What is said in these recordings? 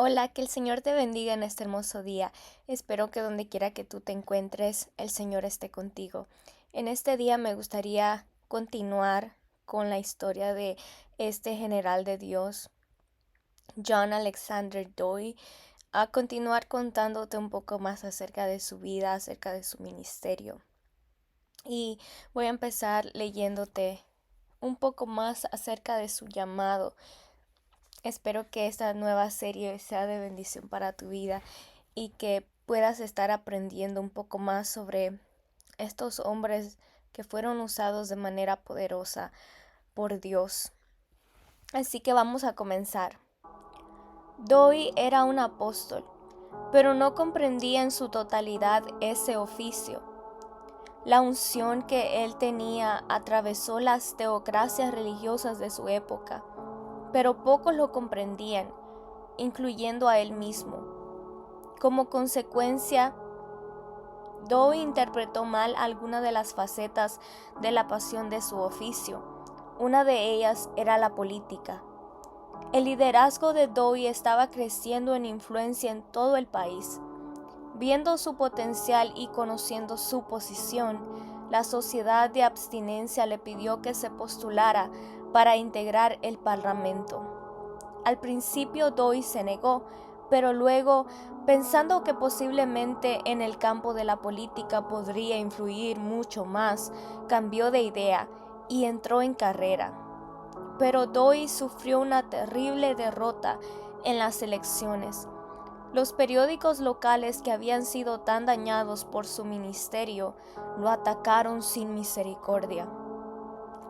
Hola, que el Señor te bendiga en este hermoso día. Espero que donde quiera que tú te encuentres, el Señor esté contigo. En este día me gustaría continuar con la historia de este general de Dios, John Alexander Dowie, a continuar contándote un poco más acerca de su vida, acerca de su ministerio. Y voy a empezar leyéndote un poco más acerca de su llamado. Espero que esta nueva serie sea de bendición para tu vida y que puedas estar aprendiendo un poco más sobre estos hombres que fueron usados de manera poderosa por Dios. Así que vamos a comenzar. Dowie era un apóstol, pero no comprendía en su totalidad ese oficio. La unción que él tenía atravesó las teocracias religiosas de su época, pero pocos lo comprendían, incluyendo a él mismo. Como consecuencia, Dowie interpretó mal algunas de las facetas de la pasión de su oficio. Una de ellas era la política. El liderazgo de Dowie estaba creciendo en influencia en todo el país. Viendo su potencial y conociendo su posición, la sociedad de abstinencia le pidió que se postulara para integrar el parlamento. Al principio Dowie se negó, pero luego, pensando que posiblemente en el campo de la política podría influir mucho más, cambió de idea y entró en carrera. Pero Dowie sufrió una terrible derrota en las elecciones. Los periódicos locales que habían sido tan dañados por su ministerio lo atacaron sin misericordia.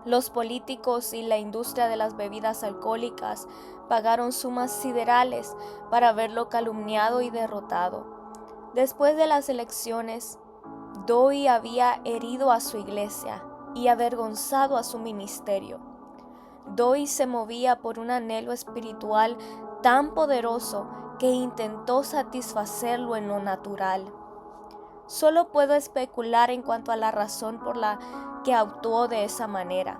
Los políticos y la industria de las bebidas alcohólicas pagaron sumas siderales para verlo calumniado y derrotado. Después de las elecciones, Dowie había herido a su iglesia y avergonzado a su ministerio. Dowie se movía por un anhelo espiritual tan poderoso que intentó satisfacerlo en lo natural. Solo puedo especular en cuanto a la razón por la que actuó de esa manera.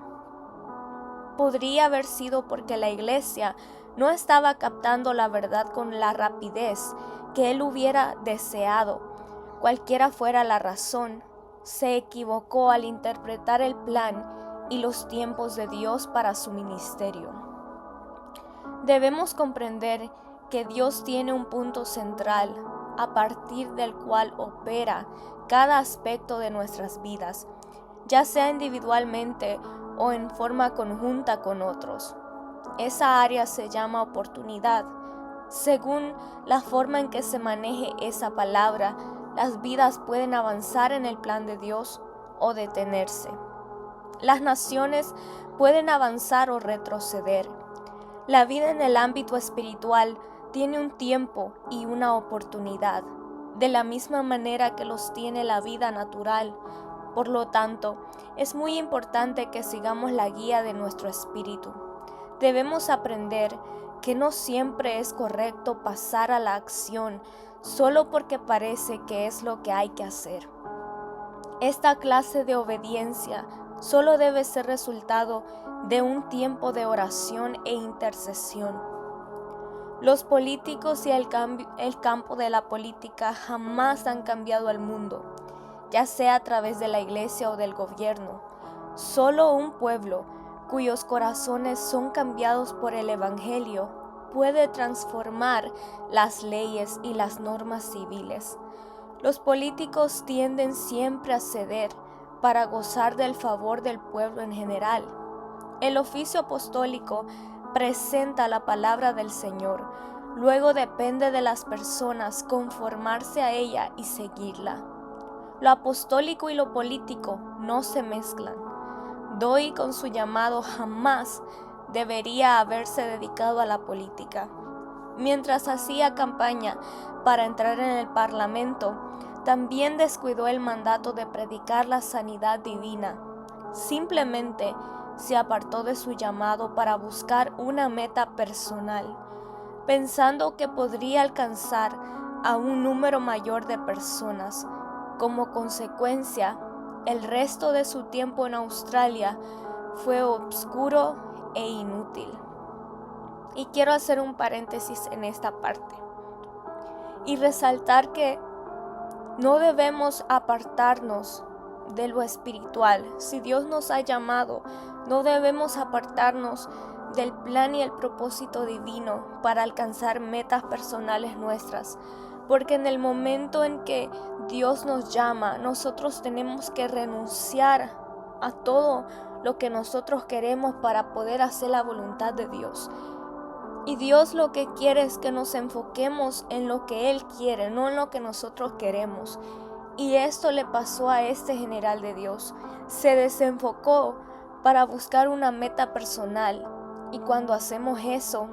Podría haber sido porque la iglesia no estaba captando la verdad con la rapidez que él hubiera deseado. Cualquiera fuera la razón, se equivocó al interpretar el plan y los tiempos de Dios para su ministerio. Debemos comprender que Dios tiene un punto central a partir del cual opera cada aspecto de nuestras vidas, ya sea individualmente o en forma conjunta con otros. Esa área se llama oportunidad. Según la forma en que se maneje esa palabra, las vidas pueden avanzar en el plan de Dios o detenerse. Las naciones pueden avanzar o retroceder. La vida en el ámbito espiritual tiene un tiempo y una oportunidad, de la misma manera que los tiene la vida natural. Por lo tanto, es muy importante que sigamos la guía de nuestro espíritu. Debemos aprender que no siempre es correcto pasar a la acción solo porque parece que es lo que hay que hacer. Esta clase de obediencia solo debe ser resultado de un tiempo de oración e intercesión. Los políticos y el campo de la política jamás han cambiado al mundo, ya sea a través de la iglesia o del gobierno. Solo un pueblo cuyos corazones son cambiados por el Evangelio puede transformar las leyes y las normas civiles. Los políticos tienden siempre a ceder para gozar del favor del pueblo en general. El oficio apostólico presenta la palabra del Señor, luego depende de las personas conformarse a ella y seguirla. Lo apostólico y lo político no se mezclan. Dowie con su llamado jamás debería haberse dedicado a la política. Mientras hacía campaña para entrar en el Parlamento, también descuidó el mandato de predicar la sanidad divina. Simplemente se apartó de su llamado para buscar una meta personal, pensando que podría alcanzar a un número mayor de personas. Como consecuencia, el resto de su tiempo en Australia fue oscuro e inútil. Y quiero hacer un paréntesis en esta parte y resaltar que no debemos apartarnos de lo espiritual. Si Dios nos ha llamado, no debemos apartarnos del plan y el propósito divino para alcanzar metas personales nuestras. Porque en el momento en que Dios nos llama, nosotros tenemos que renunciar a todo lo que nosotros queremos para poder hacer la voluntad de Dios. Y Dios lo que quiere es que nos enfoquemos en lo que Él quiere, no en lo que nosotros queremos. Y esto le pasó a este general de Dios. Se desenfocó para buscar una meta personal. Y cuando hacemos eso,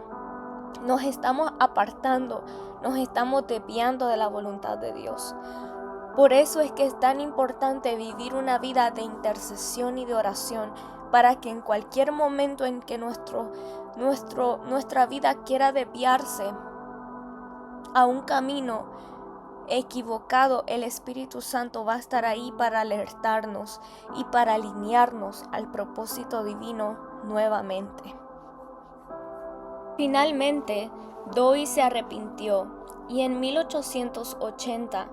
nos estamos apartando, nos estamos desviando de la voluntad de Dios. Por eso es que es tan importante vivir una vida de intercesión y de oración, para que en cualquier momento en que nuestra vida quiera desviarse a un camino equivocado, el Espíritu Santo va a estar ahí para alertarnos y para alinearnos al propósito divino nuevamente. Finalmente, Doi se arrepintió y en 1880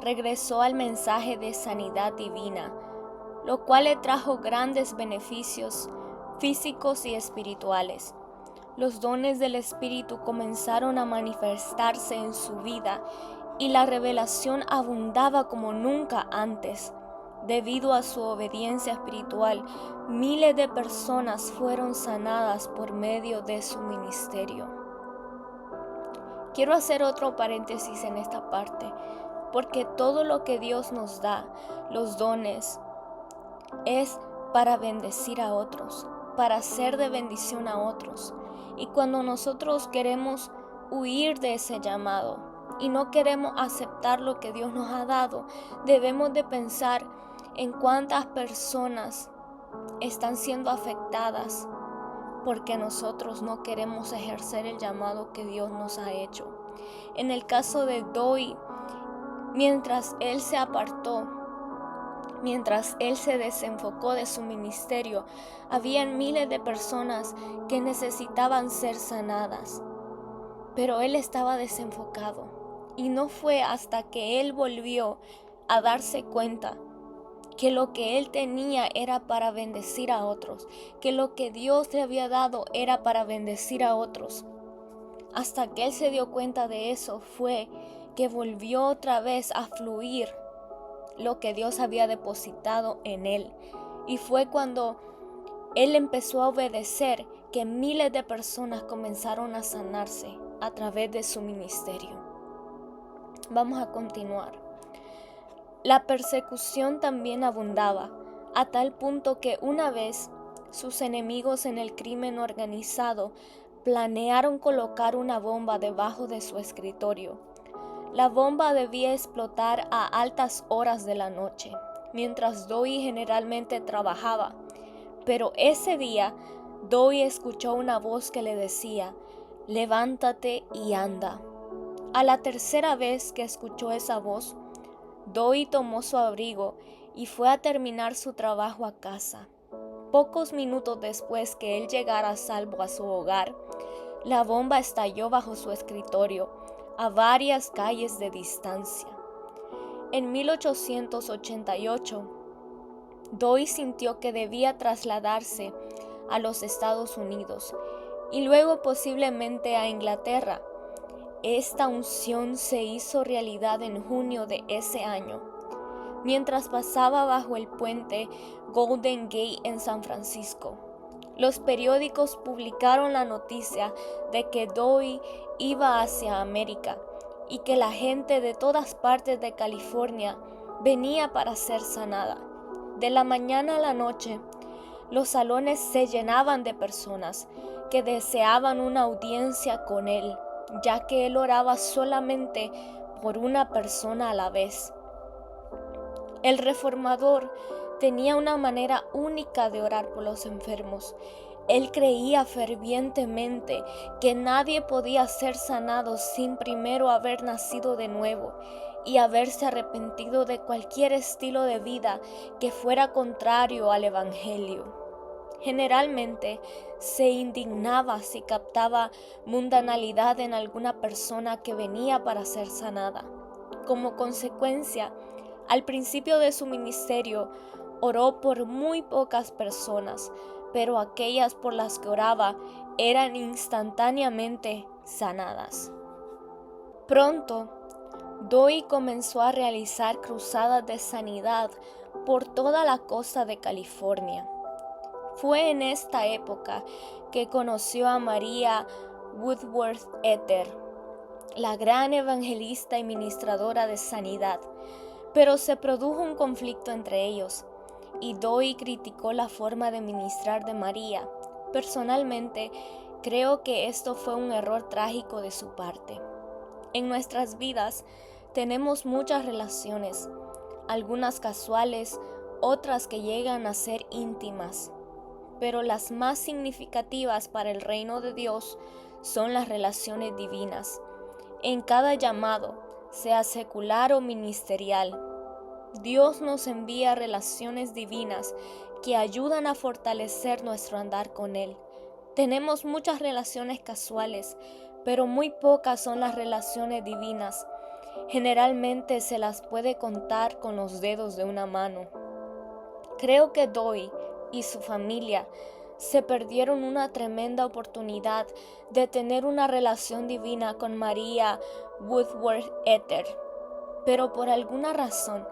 regresó al mensaje de sanidad divina, lo cual le trajo grandes beneficios físicos y espirituales. Los dones del Espíritu comenzaron a manifestarse en su vida y la revelación abundaba como nunca antes. Debido a su obediencia espiritual, miles de personas fueron sanadas por medio de su ministerio. Quiero hacer otro paréntesis en esta parte, porque todo lo que Dios nos da, los dones, es para bendecir a otros, para ser de bendición a otros. Y cuando nosotros queremos huir de ese llamado y no queremos aceptar lo que Dios nos ha dado, debemos de pensar en cuántas personas están siendo afectadas porque nosotros no queremos ejercer el llamado que Dios nos ha hecho. En el caso de Doi, mientras él se apartó, mientras él se desenfocó de su ministerio, habían miles de personas que necesitaban ser sanadas, pero él estaba desenfocado. Y no fue hasta que él volvió a darse cuenta que lo que él tenía era para bendecir a otros, que lo que Dios le había dado era para bendecir a otros. Hasta que él se dio cuenta de eso fue que volvió otra vez a fluir lo que Dios había depositado en él. Y fue cuando él empezó a obedecer que miles de personas comenzaron a sanarse a través de su ministerio. Vamos a continuar. La persecución también abundaba, a tal punto que una vez sus enemigos en el crimen organizado planearon colocar una bomba debajo de su escritorio. La bomba debía explotar a altas horas de la noche, mientras Doi generalmente trabajaba. Pero ese día, Doi escuchó una voz que le decía: «Levántate y anda». A la tercera vez que escuchó esa voz, Doi tomó su abrigo y fue a terminar su trabajo a casa. Pocos minutos después que él llegara a salvo a su hogar, la bomba estalló bajo su escritorio, a varias calles de distancia. En 1888, Doi sintió que debía trasladarse a los Estados Unidos y luego posiblemente a Inglaterra. Esta unción se hizo realidad en junio de ese año, mientras pasaba bajo el puente Golden Gate en San Francisco. Los periódicos publicaron la noticia de que Doi iba hacia América y que la gente de todas partes de California venía para ser sanada. De la mañana a la noche, los salones se llenaban de personas que deseaban una audiencia con él, ya que él oraba solamente por una persona a la vez. El reformador tenía una manera única de orar por los enfermos. Él creía fervientemente que nadie podía ser sanado sin primero haber nacido de nuevo y haberse arrepentido de cualquier estilo de vida que fuera contrario al Evangelio. Generalmente se indignaba si captaba mundanalidad en alguna persona que venía para ser sanada. Como consecuencia, al principio de su ministerio, oró por muy pocas personas, pero aquellas por las que oraba eran instantáneamente sanadas. Pronto, Doi comenzó a realizar cruzadas de sanidad por toda la costa de California. Fue en esta época que conoció a María Woodworth Etter, la gran evangelista y ministradora de sanidad, pero se produjo un conflicto entre ellos, y Doi criticó la forma de ministrar de María. Personalmente, creo que esto fue un error trágico de su parte. En nuestras vidas tenemos muchas relaciones, algunas casuales, otras que llegan a ser íntimas, pero las más significativas para el reino de Dios son las relaciones divinas. En cada llamado, sea secular o ministerial, Dios nos envía relaciones divinas que ayudan a fortalecer nuestro andar con Él. Tenemos muchas relaciones casuales, pero muy pocas son las relaciones divinas. Generalmente se las puede contar con los dedos de una mano. Creo que Doi y su familia se perdieron una tremenda oportunidad de tener una relación divina con María Woodworth Etter, pero por alguna razón,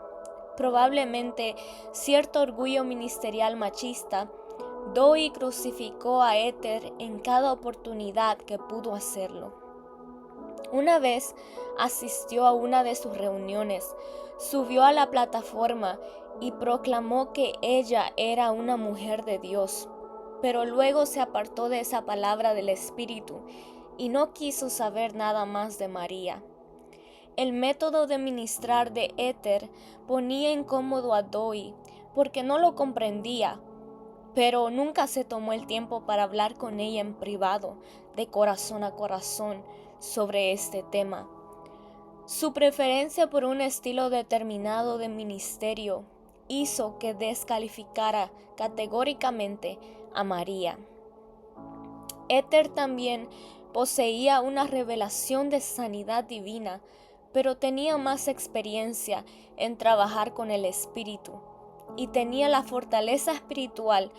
probablemente cierto orgullo ministerial machista, Doi crucificó a Etter en cada oportunidad que pudo hacerlo. Una vez asistió a una de sus reuniones, subió a la plataforma y proclamó que ella era una mujer de Dios, pero luego se apartó de esa palabra del Espíritu y no quiso saber nada más de María. El método de ministrar de Etter ponía incómodo a Doi porque no lo comprendía, pero nunca se tomó el tiempo para hablar con ella en privado, de corazón a corazón, sobre este tema. Su preferencia por un estilo determinado de ministerio hizo que descalificara categóricamente a María. Etter también poseía una revelación de sanidad divina, pero tenía más experiencia en trabajar con el Espíritu y tenía la fortaleza espiritual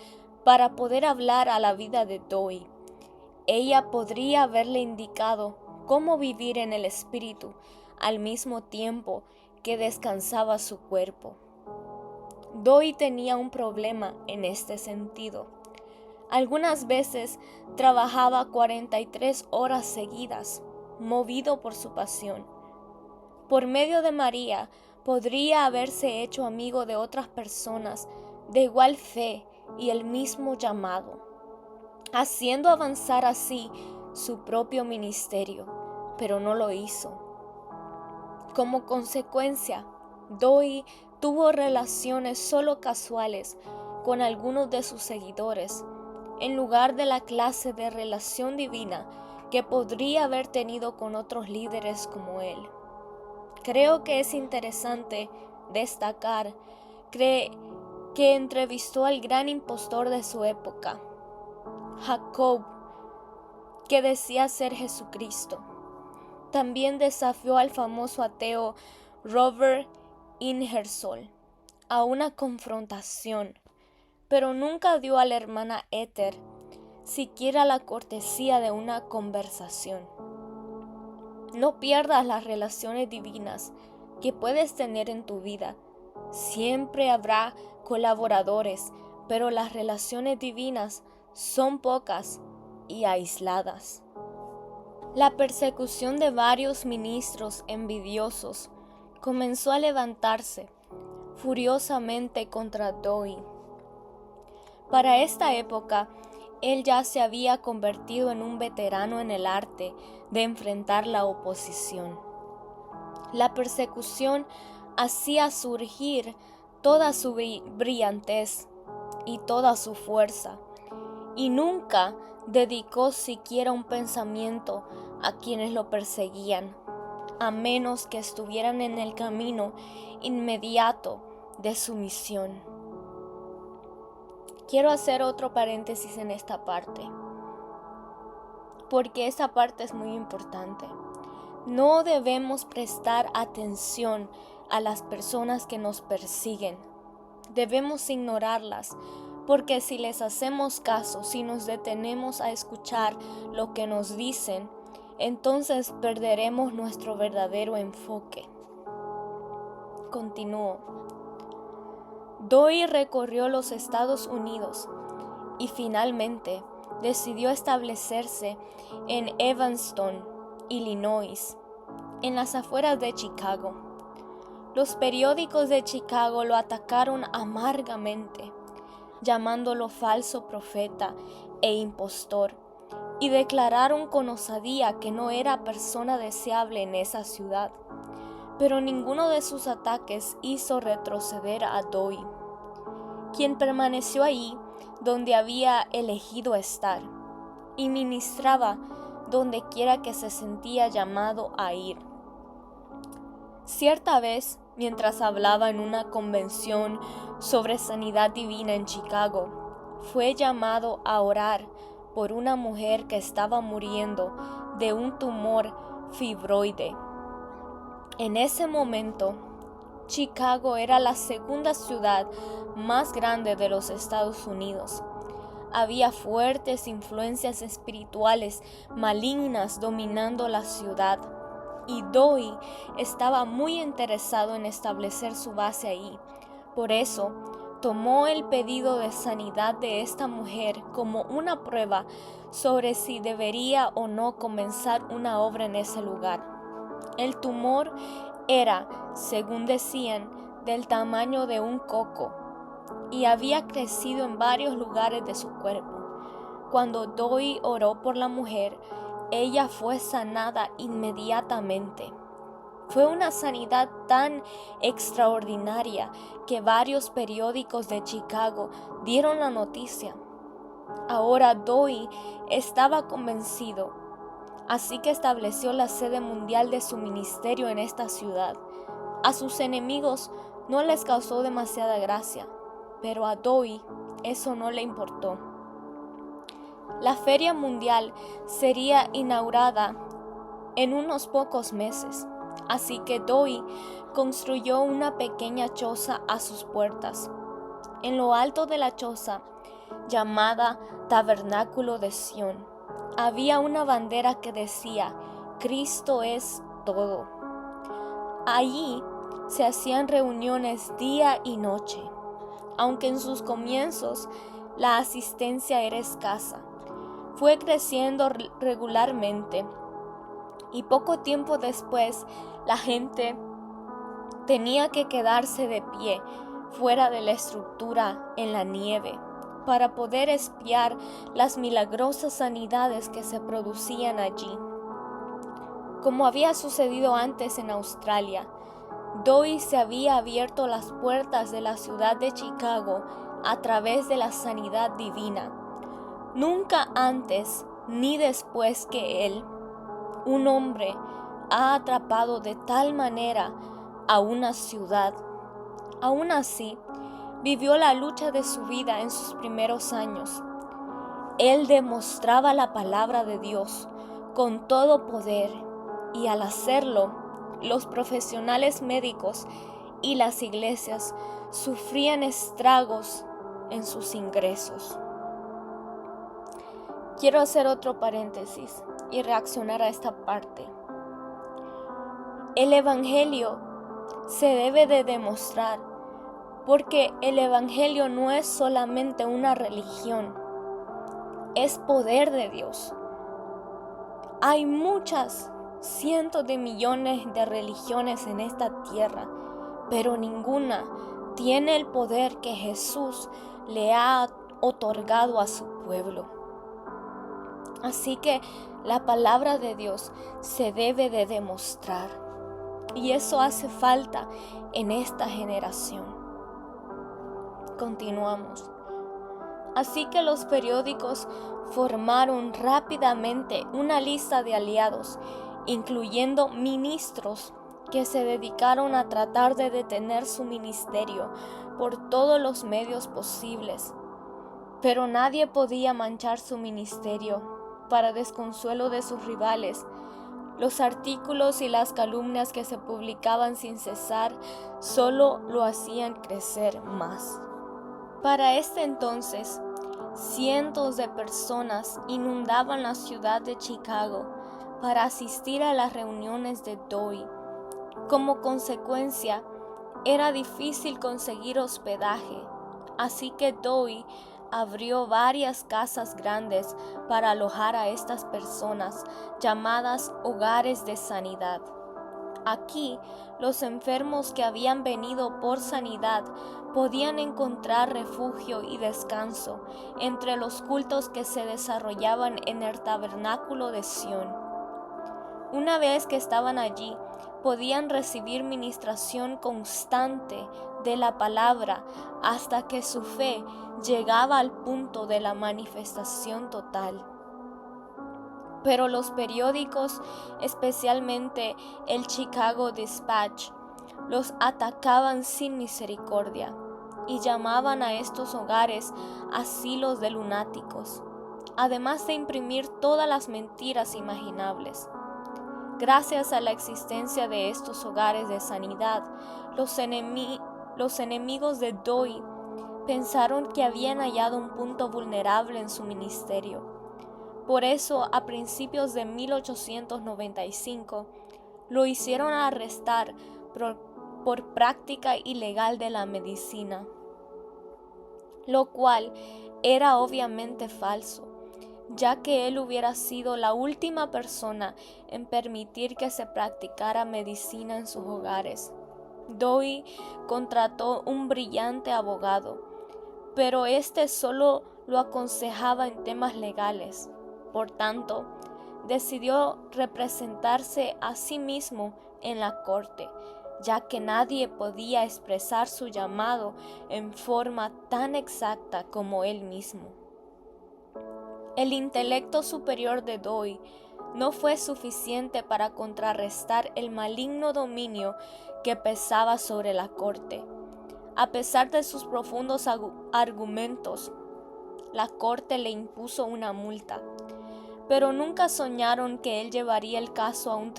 para poder hablar a la vida de Doi. Ella podría haberle indicado cómo vivir en el Espíritu al mismo tiempo que descansaba su cuerpo. Doi tenía un problema en este sentido. Algunas veces trabajaba 43 horas seguidas, movido por su pasión. Por medio de María, podría haberse hecho amigo de otras personas de igual fe y el mismo llamado, haciendo avanzar así su propio ministerio, pero no lo hizo. Como consecuencia, Doi tuvo relaciones solo casuales con algunos de sus seguidores, en lugar de la clase de relación divina que podría haber tenido con otros líderes como él. Creo que es interesante destacar que entrevistó al gran impostor de su época, Jacob, que decía ser Jesucristo. También desafió al famoso ateo Robert Ingersoll a una confrontación, pero nunca dio a la hermana Etter siquiera la cortesía de una conversación. No pierdas las relaciones divinas que puedes tener en tu vida. Siempre habrá colaboradores, pero las relaciones divinas son pocas y aisladas. La persecución de varios ministros envidiosos comenzó a levantarse furiosamente contra Doi. Para esta época, él ya se había convertido en un veterano en el arte de enfrentar la oposición. La persecución hacía surgir toda su brillantez y toda su fuerza, y nunca dedicó siquiera un pensamiento a quienes lo perseguían, a menos que estuvieran en el camino inmediato de su misión. Quiero hacer otro paréntesis en esta parte, porque esta parte es muy importante. No debemos prestar atención a las personas que nos persiguen. Debemos ignorarlas, porque si les hacemos caso, si nos detenemos a escuchar lo que nos dicen, entonces perderemos nuestro verdadero enfoque. Continúo. Dewey recorrió los Estados Unidos y finalmente decidió establecerse en Evanston, Illinois, en las afueras de Chicago. Los periódicos de Chicago lo atacaron amargamente, llamándolo falso profeta e impostor, y declararon con osadía que no era persona deseable en esa ciudad. Pero ninguno de sus ataques hizo retroceder a Dewey, quien permaneció ahí donde había elegido estar, y ministraba donde quiera que se sentía llamado a ir. Cierta vez, mientras hablaba en una convención sobre sanidad divina en Chicago, fue llamado a orar por una mujer que estaba muriendo de un tumor fibroide. En ese momento, Chicago era la segunda ciudad más grande de los Estados Unidos. Había fuertes influencias espirituales malignas dominando la ciudad, y Dewey estaba muy interesado en establecer su base ahí. Por eso, tomó el pedido de sanidad de esta mujer como una prueba sobre si debería o no comenzar una obra en ese lugar. El tumor era, según decían, del tamaño de un coco y había crecido en varios lugares de su cuerpo. Cuando Dewey oró por la mujer, ella fue sanada inmediatamente. Fue una sanidad tan extraordinaria que varios periódicos de Chicago dieron la noticia. Ahora Dewey estaba convencido, así que estableció la sede mundial de su ministerio en esta ciudad. A sus enemigos no les causó demasiada gracia, pero a Dewey eso no le importó. La feria mundial sería inaugurada en unos pocos meses, así que Dewey construyó una pequeña choza a sus puertas. En lo alto de la choza, llamada Tabernáculo de Sión, había una bandera que decía: Cristo es todo. Allí se hacían reuniones día y noche, aunque en sus comienzos la asistencia era escasa. Fue creciendo regularmente y poco tiempo después la gente tenía que quedarse de pie fuera de la estructura en la nieve para poder espiar las milagrosas sanidades que se producían allí. Como había sucedido antes en Australia, Dewey se había abierto las puertas de la ciudad de Chicago a través de la sanidad divina. Nunca antes ni después que él, un hombre ha atrapado de tal manera a una ciudad. Aún así, vivió la lucha de su vida en sus primeros años. Él demostraba la palabra de Dios con todo poder, y al hacerlo, los profesionales médicos y las iglesias sufrían estragos en sus ingresos. Quiero hacer otro paréntesis y reaccionar a esta parte. El Evangelio se debe de demostrar, porque el Evangelio no es solamente una religión, es poder de Dios. Hay muchas, cientos de millones de religiones en esta tierra, pero ninguna tiene el poder que Jesús le ha otorgado a su pueblo. Así que la palabra de Dios se debe de demostrar, y eso hace falta en esta generación. Continuamos. Así que los periódicos formaron rápidamente una lista de aliados, incluyendo ministros que se dedicaron a tratar de detener su ministerio por todos los medios posibles. Pero nadie podía manchar su ministerio. Para desconsuelo de sus rivales, los artículos y las calumnias que se publicaban sin cesar solo lo hacían crecer más. Para este entonces, cientos de personas inundaban la ciudad de Chicago para asistir a las reuniones de Dewey. Como consecuencia, era difícil conseguir hospedaje, así que Dewey abrió varias casas grandes para alojar a estas personas, llamadas hogares de sanidad. Aquí, los enfermos que habían venido por sanidad podían encontrar refugio y descanso entre los cultos que se desarrollaban en el tabernáculo de Sión. Una vez que estaban allí, podían recibir ministración constante de la palabra hasta que su fe llegaba al punto de la manifestación total. Pero los periódicos, especialmente el Chicago Dispatch, los atacaban sin misericordia y llamaban a estos hogares asilos de lunáticos, además de imprimir todas las mentiras imaginables. Gracias a la existencia de estos hogares de sanidad, los enemigos de Dewey pensaron que habían hallado un punto vulnerable en su ministerio. Por eso, a principios de 1895, lo hicieron arrestar por práctica ilegal de la medicina, lo cual era obviamente falso, ya que él hubiera sido la última persona en permitir que se practicara medicina en sus hogares. Dewey contrató un brillante abogado, pero este solo lo aconsejaba en temas legales. Por tanto, decidió representarse a sí mismo en la corte, ya que nadie podía expresar su llamado en forma tan exacta como él mismo. El intelecto superior de Dewey no fue suficiente para contrarrestar el maligno dominio que pesaba sobre la corte. A pesar de sus profundos argumentos, la corte le impuso una multa, pero nunca soñaron que él llevaría el caso a un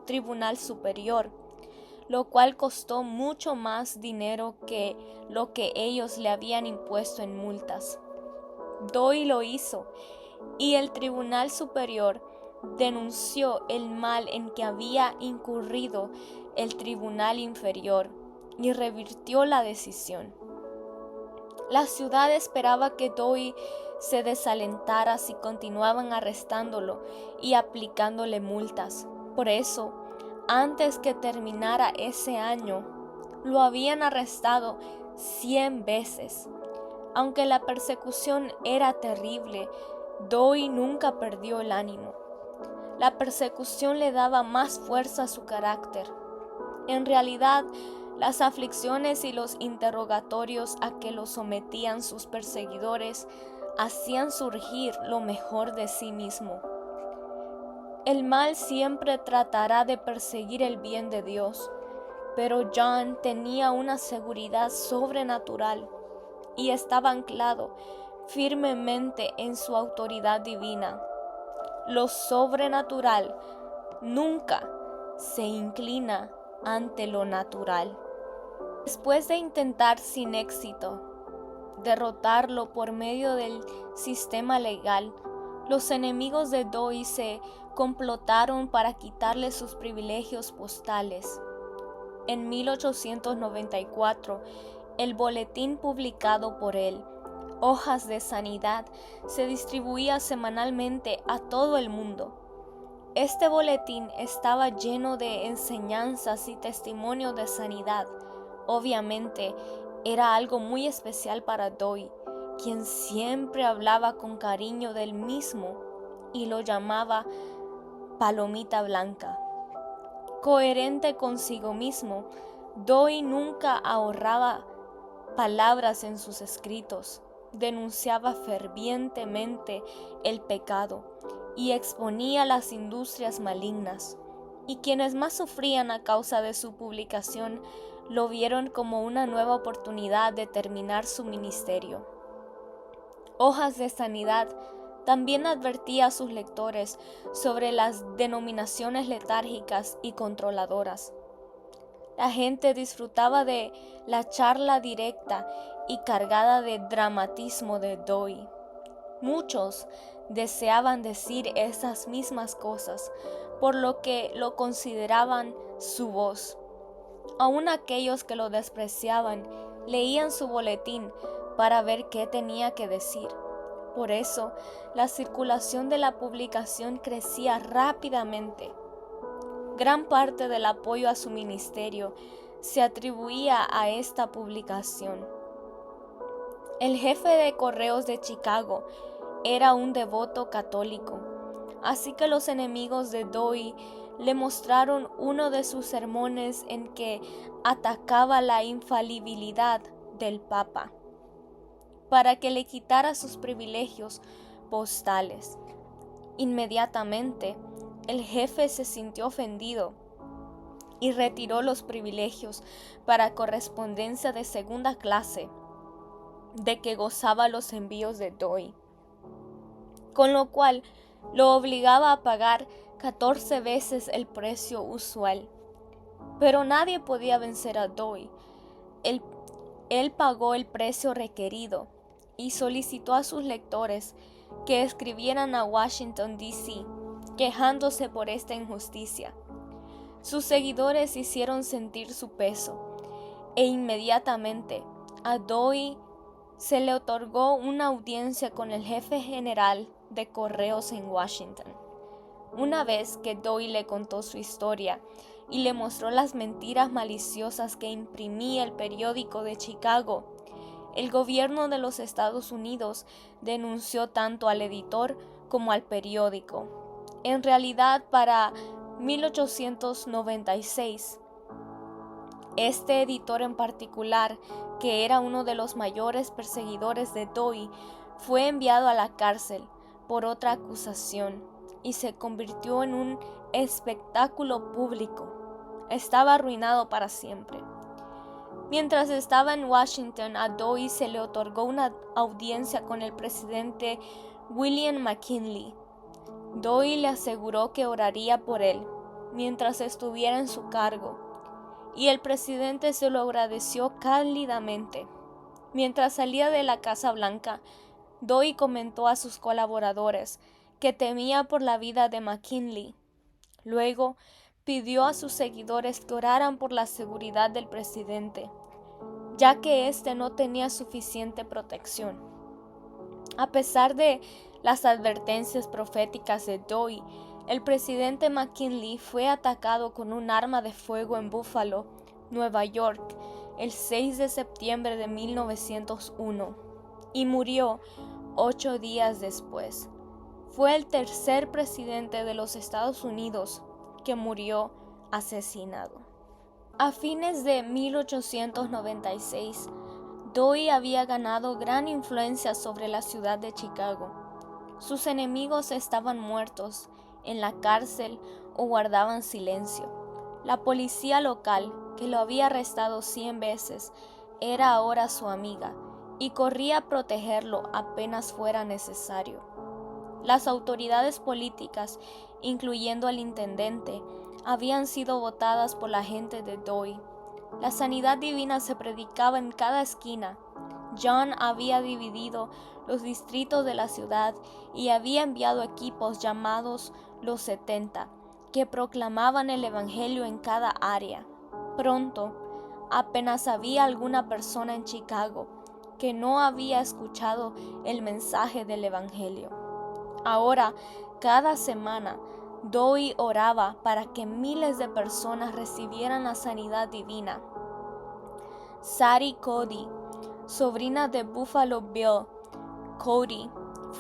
tribunal superior, lo cual costó mucho más dinero que lo que ellos le habían impuesto en multas. Dewey lo hizo, y el Tribunal Superior denunció el mal en que había incurrido el Tribunal Inferior y revirtió la decisión. La ciudad esperaba que Dewey se desalentara si continuaban arrestándolo y aplicándole multas. Por eso, antes que terminara ese año, lo habían arrestado 100 veces. Aunque la persecución era terrible, Dewey nunca perdió el ánimo. La persecución le daba más fuerza a su carácter. En realidad, las aflicciones y los interrogatorios a que lo sometían sus perseguidores hacían surgir lo mejor de sí mismo. El mal siempre tratará de perseguir el bien de Dios, pero John tenía una seguridad sobrenatural y estaba anclado firmemente en su autoridad divina. Lo sobrenatural nunca se inclina ante lo natural. Después de intentar sin éxito derrotarlo por medio del sistema legal, los enemigos de Dewey se complotaron para quitarle sus privilegios postales. En 1894, el boletín publicado por él, Hojas de Sanidad, se distribuía semanalmente a todo el mundo. Este boletín estaba lleno de enseñanzas y testimonios de sanidad. Obviamente, era algo muy especial para Dewey, quien siempre hablaba con cariño del mismo y lo llamaba Palomita Blanca. Coherente consigo mismo, Dewey nunca ahorraba palabras en sus escritos, denunciaba fervientemente el pecado y exponía las industrias malignas, y quienes más sufrían a causa de su publicación lo vieron como una nueva oportunidad de terminar su ministerio. Hojas de Sanidad también advertía a sus lectores sobre las denominaciones letárgicas y controladoras. La gente disfrutaba de la charla directa y cargada de dramatismo de Dewey. Muchos deseaban decir esas mismas cosas, por lo que lo consideraban su voz. Aun aquellos que lo despreciaban leían su boletín para ver qué tenía que decir. Por eso, la circulación de la publicación crecía rápidamente. Gran parte del apoyo a su ministerio se atribuía a esta publicación. El jefe de correos de Chicago era un devoto católico, así que los enemigos de Dewey le mostraron uno de sus sermones en que atacaba la infalibilidad del Papa, para que le quitara sus privilegios postales. Inmediatamente, el jefe se sintió ofendido y retiró los privilegios para correspondencia de segunda clase de que gozaba los envíos de Dewey, con lo cual lo obligaba a pagar 14 veces el precio usual. Pero nadie podía vencer a Dewey. Él pagó el precio requerido y solicitó a sus lectores que escribieran a Washington, D.C., quejándose por esta injusticia. Sus seguidores hicieron sentir su peso, e inmediatamente a Dewey se le otorgó una audiencia con el jefe general de correos en Washington. Una vez que Dewey le contó su historia y le mostró las mentiras maliciosas que imprimía el periódico de Chicago, el gobierno de los Estados Unidos denunció tanto al editor como al periódico. En realidad, para 1896, este editor en particular, que era uno de los mayores perseguidores de Dewey, fue enviado a la cárcel por otra acusación y se convirtió en un espectáculo público. Estaba arruinado para siempre. Mientras estaba en Washington, a Dewey se le otorgó una audiencia con el presidente William McKinley. Dewey le aseguró que oraría por él mientras estuviera en su cargo, y el presidente se lo agradeció cálidamente. Mientras salía de la Casa Blanca, Dewey comentó a sus colaboradores que temía por la vida de McKinley. Luego, pidió a sus seguidores que oraran por la seguridad del presidente, ya que éste no tenía suficiente protección. A pesar de las advertencias proféticas de Dewey, el presidente McKinley fue atacado con un arma de fuego en Buffalo, Nueva York, el 6 de septiembre de 1901, y murió 8 días después. Fue el tercer presidente de los Estados Unidos que murió asesinado. A fines de 1896, Dewey había ganado gran influencia sobre la ciudad de Chicago. Sus enemigos estaban muertos, en la cárcel o guardaban silencio. La policía local, que lo había arrestado 100 veces, era ahora su amiga y corría a protegerlo apenas fuera necesario. Las autoridades políticas, incluyendo al intendente, habían sido votadas por la gente de Dewey. La sanidad divina se predicaba en cada esquina. John había dividido los distritos de la ciudad y había enviado equipos llamados los 70, que proclamaban el evangelio en cada área. Pronto, apenas había alguna persona en Chicago que no había escuchado el mensaje del evangelio. Ahora, cada semana, Dewey oraba para que miles de personas recibieran la sanidad divina. Sadie Cody, sobrina de Buffalo Bill Cody,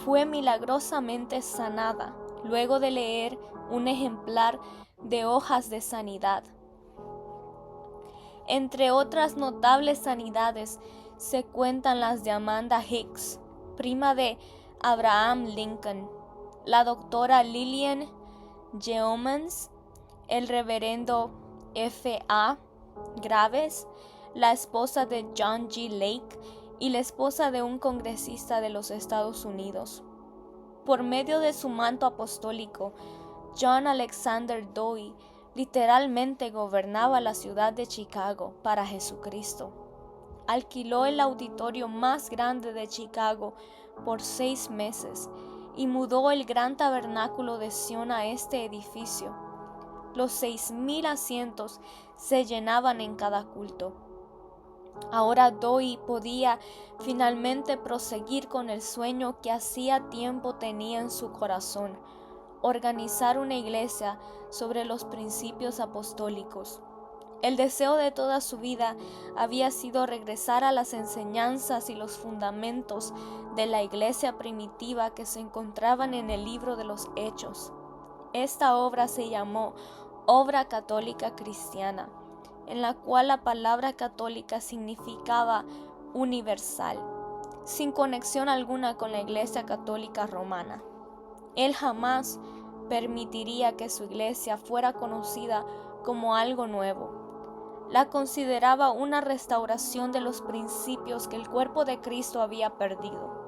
fue milagrosamente sanada luego de leer un ejemplar de Hojas de Sanidad. Entre otras notables sanidades se cuentan las de Amanda Hicks, prima de Abraham Lincoln, la doctora Lillian Yeomans, el reverendo F. A. Graves, la esposa de John G. Lake y la esposa de un congresista de los Estados Unidos. Por medio de su manto apostólico, John Alexander Dowie literalmente gobernaba la ciudad de Chicago para Jesucristo. Alquiló el auditorio más grande de Chicago por 6 meses y mudó el gran tabernáculo de Sion a este edificio. Los 6,000 asientos se llenaban en cada culto. Ahora Dowie podía finalmente proseguir con el sueño que hacía tiempo tenía en su corazón: organizar una iglesia sobre los principios apostólicos. El deseo de toda su vida había sido regresar a las enseñanzas y los fundamentos de la iglesia primitiva que se encontraban en el libro de los Hechos. Esta obra se llamó Obra Católica Cristiana, en la cual la palabra católica significaba universal, sin conexión alguna con la Iglesia Católica Romana. Él jamás permitiría que su iglesia fuera conocida como algo nuevo. La consideraba una restauración de los principios que el cuerpo de Cristo había perdido.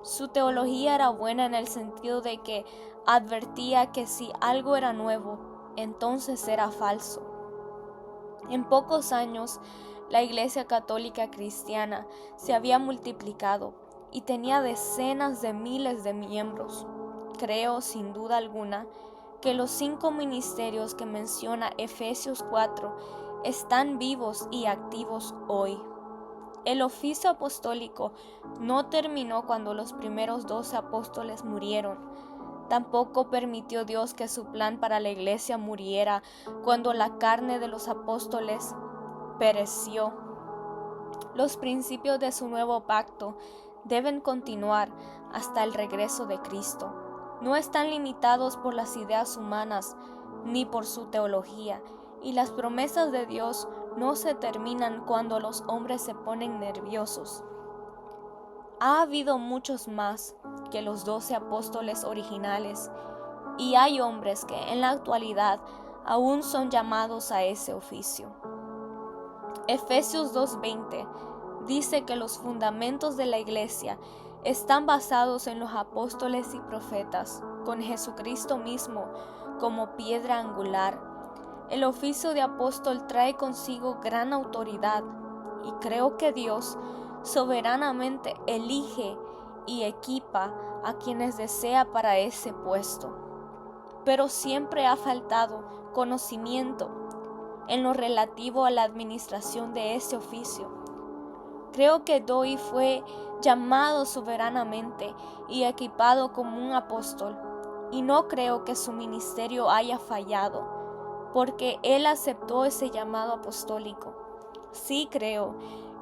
Su teología era buena en el sentido de que advertía que si algo era nuevo, entonces era falso. En pocos años, la Iglesia Católica Cristiana se había multiplicado y tenía decenas de miles de miembros. Creo, sin duda alguna, que los 5 ministerios que menciona Efesios 4 están vivos y activos hoy. El oficio apostólico no terminó cuando los primeros 12 apóstoles murieron. Tampoco permitió Dios que su plan para la iglesia muriera cuando la carne de los apóstoles pereció. Los principios de su nuevo pacto deben continuar hasta el regreso de Cristo. No están limitados por las ideas humanas ni por su teología, y las promesas de Dios no se terminan cuando los hombres se ponen nerviosos. Ha habido muchos más que los 12 apóstoles originales, y hay hombres que en la actualidad aún son llamados a ese oficio. Efesios 2:20 dice que los fundamentos de la iglesia están basados en los apóstoles y profetas, con Jesucristo mismo como piedra angular. El oficio de apóstol trae consigo gran autoridad, y creo que Dios soberanamente elige y equipa a quienes desea para ese puesto. Pero siempre ha faltado conocimiento en lo relativo a la administración de ese oficio. Creo que Dowie fue llamado soberanamente y equipado como un apóstol, y no creo que su ministerio haya fallado, porque él aceptó ese llamado apostólico. Sí creo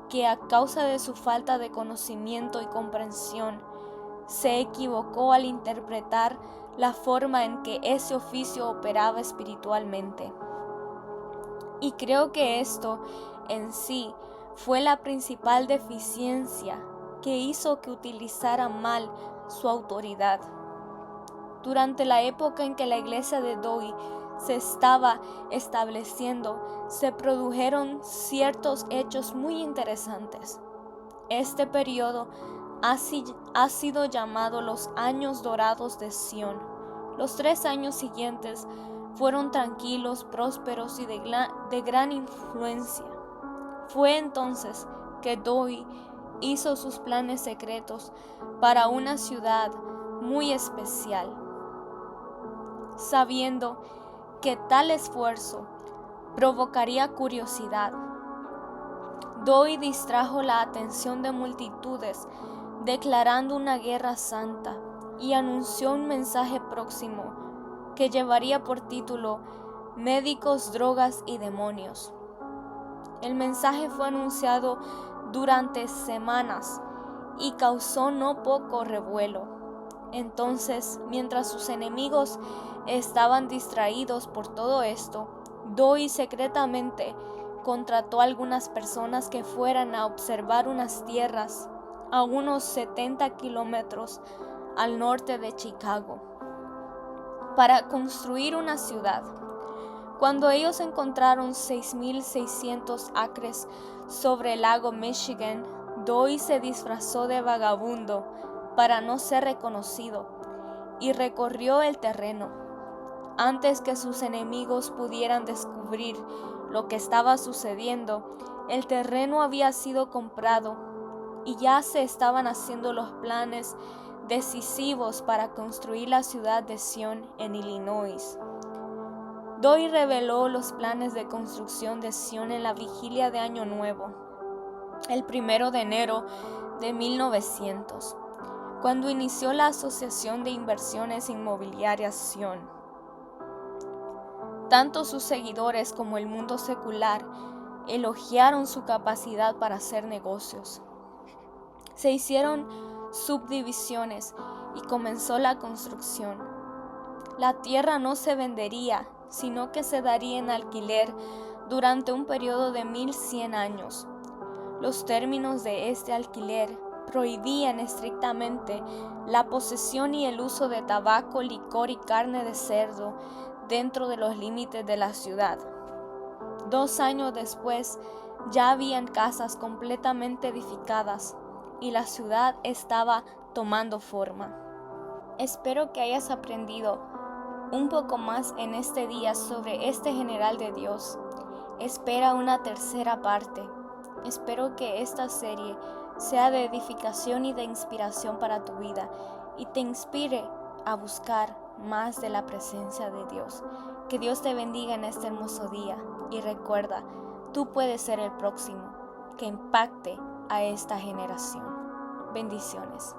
que a causa de su falta de conocimiento y comprensión, se equivocó al interpretar la forma en que ese oficio operaba espiritualmente. Y creo que esto en sí fue la principal deficiencia que hizo que utilizara mal su autoridad. Durante la época en que la iglesia de Dowie se estaba estableciendo, se produjeron ciertos hechos muy interesantes. Este periodo ha sido llamado los años dorados de Sion. Los 3 años siguientes fueron tranquilos, prósperos y de gran influencia. Fue entonces que Dowie hizo sus planes secretos para una ciudad muy especial, sabiendo que tal esfuerzo provocaría curiosidad. Dowie distrajo la atención de multitudes declarando una guerra santa y anunció un mensaje próximo que llevaría por título Médicos, drogas y demonios. El mensaje fue anunciado durante semanas y causó no poco revuelo. Entonces, mientras sus enemigos estaban distraídos por todo esto, Dowie secretamente contrató a algunas personas que fueran a observar unas tierras a unos 70 kilómetros al norte de Chicago para construir una ciudad. Cuando ellos encontraron 6,600 acres sobre el lago Michigan, Doi se disfrazó de vagabundo para no ser reconocido y recorrió el terreno. Antes que sus enemigos pudieran descubrir lo que estaba sucediendo, el terreno había sido comprado y ya se estaban haciendo los planes decisivos para construir la ciudad de Sion en Illinois. Doi reveló los planes de construcción de Sion en la vigilia de Año Nuevo, el 1 de enero de 1900, cuando inició la Asociación de Inversiones Inmobiliarias Sion. Tanto sus seguidores como el mundo secular elogiaron su capacidad para hacer negocios. Se hicieron subdivisiones y comenzó la construcción. La tierra no se vendería, sino que se daría en alquiler durante un periodo de 1100 años. Los términos de este alquiler prohibían estrictamente la posesión y el uso de tabaco, licor y carne de cerdo dentro de los límites de la ciudad. 2 años después, ya habían casas completamente edificadas y la ciudad estaba tomando forma. Espero que hayas aprendido un poco más en este día sobre este general de Dios. Espera una tercera parte. Espero que esta serie sea de edificación y de inspiración para tu vida y te inspire a buscar más de la presencia de Dios. Que Dios te bendiga en este hermoso día y recuerda, tú puedes ser el próximo que impacte a esta generación. Bendiciones.